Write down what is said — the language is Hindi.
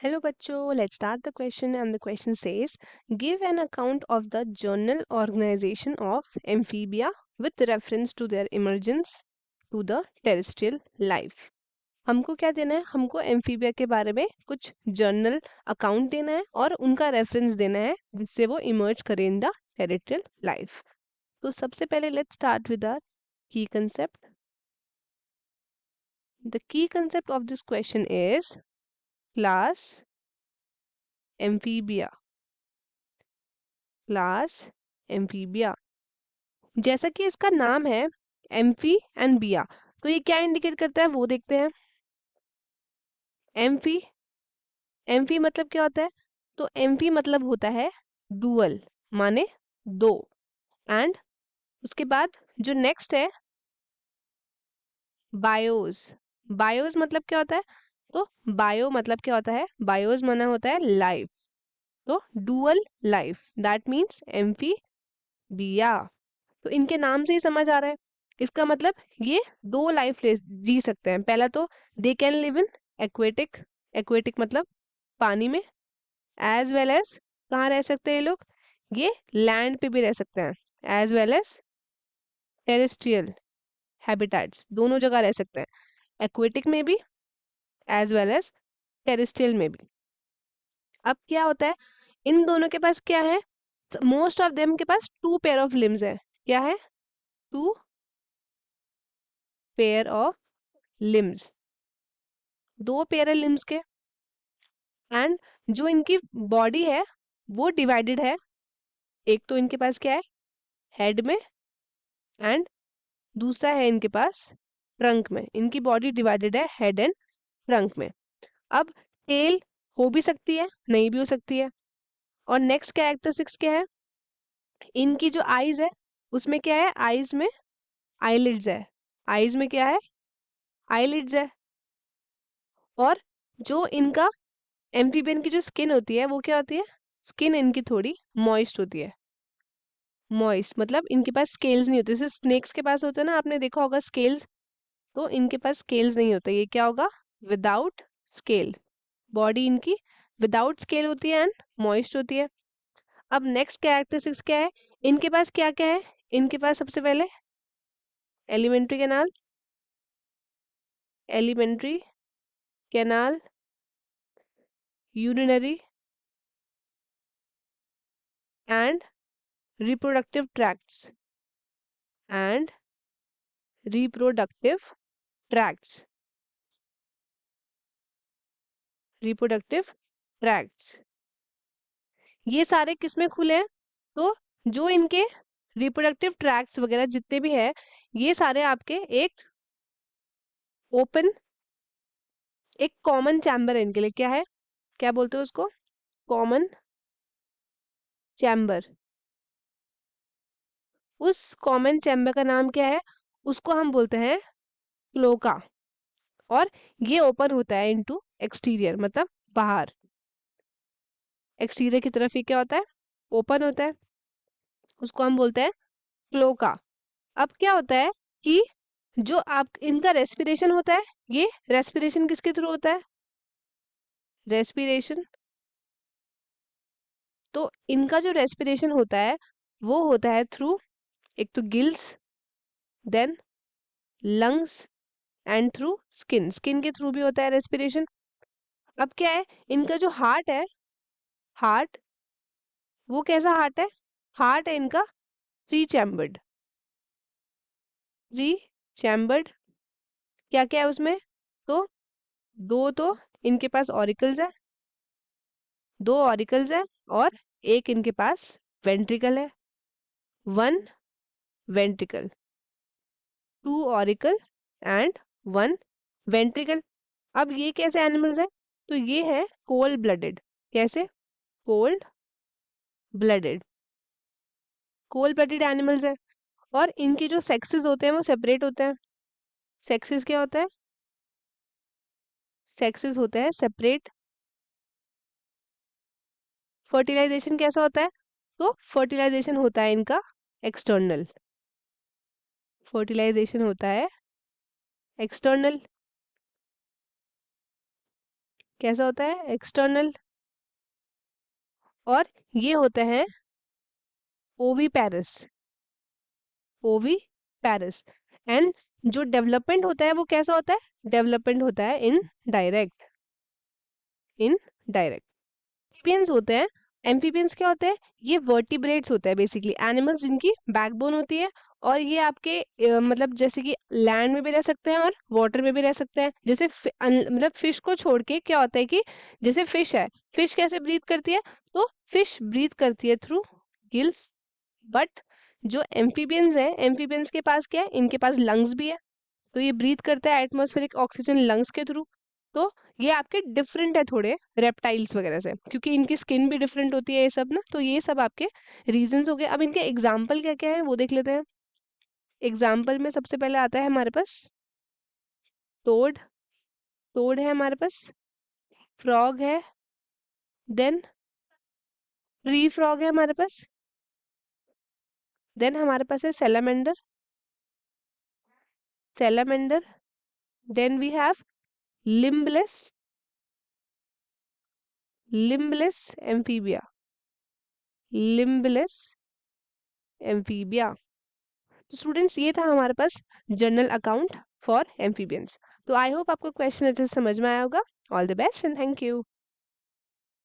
Hello bachcho, let's start the question and the question says give an account of the general organization of amphibia with reference to their emergence to the terrestrial life. हमको क्या देना है? हमको एम्फीबिया के बारे में कुछ जर्नल अकाउंट देना है और उनका रेफरेंस देना है जिससे वो इमर्ज करें इन द टेरिटोरियल लाइफ. तो सबसे पहले let's start with the key concept. The key concept of this question is class amphibia. Class amphibia, जैसा कि इसका नाम है एम्फी एंड बिया, तो ये क्या इंडिकेट करता है वो देखते हैं. एम्फी, एम्फी मतलब क्या होता है? तो एम्फी मतलब होता है डुअल, माने दो. एंड उसके बाद जो नेक्स्ट है बायोस. बायोस मतलब क्या होता है? तो बायो मतलब क्या होता है? बायोस माना होता है लाइफ. तो dual life, that means amphi बिया. तो इनके नाम से ही समझ आ रहा है, इसका मतलब ये दो लाइफ जी सकते हैं. पहला तो they can live in aquatic. Aquatic मतलब पानी में. एज वेल एज कहाँ रह सकते हैं ये लोग? ये लैंड पे भी रह सकते हैं. As well as terrestrial habitats, दोनों जगह रह सकते हैं. एक्वेटिक में भी एज वेल एज टेरेस्ट्रियल में भी. अब क्या होता है, इन दोनों के पास क्या है? मोस्ट ऑफ देम के पास टू पेयर ऑफ लिम्स है. क्या है? टू पेयर ऑफ लिम्स, दो पेयर है लिम्स के. एंड जो इनकी बॉडी है वो डिवाइडेड है. एक तो इनके पास क्या है? हेड में. एंड दूसरा है इनके पास ट्रंक में. इनकी बॉडी डिवाइडेड है हेड एंड ट्रंक में. अब टेल हो भी सकती है, नहीं भी हो सकती है. और नेक्स्ट कैरेक्टरिस्टिक्स क्या है? इनकी जो आईज है उसमें क्या है? आईज में आईलिड्स है. आईज में क्या है? आईलिड्स है. और जो इनका एम्फीबियन की जो स्किन होती है वो क्या होती है? स्किन इनकी थोड़ी मॉइस्ट होती है. मॉइस्ट मतलब इनके पास स्केल्स नहीं होते, जैसे स्नेक्स के पास होते हैं ना, आपने देखा होगा स्केल्स. तो इनके पास स्केल्स नहीं होते. ये क्या होगा? Without scale. बॉडी इनकी विदाउट स्केल होती है एंड मॉइस्ट होती है. अब नेक्स्ट कैरेक्टरिस्टिक्स क्या है? इनके पास क्या क्या है? इनके पास सबसे पहले alimentary canal. Alimentary canal, urinary and reproductive tracts. And reproductive tracts. Reproductive tracts, ये सारे किसमें खुले हैं? तो जो इनके रिप्रोडक्टिव ट्रैक्ट्स वगैरह जितने भी है, ये सारे आपके एक ओपन, एक कॉमन चैम्बर है इनके लिए. क्या है? क्या बोलते हैं उसको? Common chamber. उस कॉमन चैम्बर का नाम क्या है? उसको हम बोलते हैं क्लोका. और ये ओपन होता है इनटू एक्सटीरियर, मतलब बाहर. एक्सटीरियर की तरफ ये क्या होता है? ओपन होता है. उसको हम बोलते हैं क्लोका. अब क्या होता है कि जो आप इनका रेस्पिरेशन होता है, ये रेस्पिरेशन किसके थ्रू होता है? रेस्पिरेशन. तो इनका जो रेस्पिरेशन होता है वो होता है थ्रू, एक तो gills, then lungs and through skin. Skin के थ्रू भी होता है रेस्पिरेशन. अब क्या है, इनका जो हार्ट है, हार्ट, वो कैसा हार्ट है? हार्ट है इनका थ्री चैम्बर्ड. Three chambered. क्या क्या है उसमें? तो दो तो इनके पास ऑरिकल्स है, दो ऑरिकल्स है. और एक इनके पास वेंट्रिकल है. One ventricle. Two auricle and one ventricle. अब ये कैसे एनिमल्स है? तो ये है कोल्ड ब्लडेड. कैसे? Cold blooded. Cold blooded animals है. और इनके जो सेक्सेस होते हैं वो सेपरेट होते हैं. सेक्सेस क्या होता है? सेक्सेस होते हैं सेपरेट. फर्टिलाइजेशन कैसा होता है? तो फर्टिलाइजेशन होता है इनका एक्सटर्नल. फर्टिलाइजेशन होता है एक्सटर्नल. कैसा होता है, एक्सटर्नल। और ये होते हैं ओवीपेरस, ओवीपेरस। एंड जो डेवलपमेंट होता है वो कैसा होता है, डेवलपमेंट होता है in direct, in direct. Amphibians होते हैं, एम्फीबियंस क्या होते हैं, ये वर्टिब्रेट्स होते हैं बेसिकली, एनिमल्स जिनकी बैकबोन होती है। और ये आपके मतलब जैसे कि लैंड में भी रह सकते हैं और वाटर में भी रह सकते हैं। जैसे मतलब फिश को छोड़ के क्या होता है कि जैसे फिश है, फिश कैसे ब्रीथ करती है, तो फिश ब्रीथ करती है थ्रू गिल्स। बट जो एम्फीबियंस है, एम्फीबियंस के पास क्या है, इनके पास लंग्स भी है, तो ये ब्रीथ करता है एटमॉस्फेरिक ऑक्सीजन लंग्स के थ्रू। तो ये आपके डिफरेंट है थोड़े रेप्टाइल्स वगैरह से, क्योंकि इनकी स्किन भी डिफरेंट होती है ये सब ना। तो ये सब आपके रीजंस हो गए। अब इनके एग्जाम्पल क्या क्या है वो देख लेते हैं। एग्जाम्पल में सबसे पहले आता है हमारे पास टोड, टोड है हमारे पास, फ्रॉग है, देन ट्री फ्रॉग है हमारे पास, देन हमारे पास है salamander, salamander, then we have limbless, limbless amphibia, limbless amphibia. तो स्टूडेंट्स ये था हमारे पास जनरल अकाउंट फॉर एम्फीबियंस। तो आई होप आपको क्वेश्चन अच्छे से समझ में आया होगा। All the best and thank you.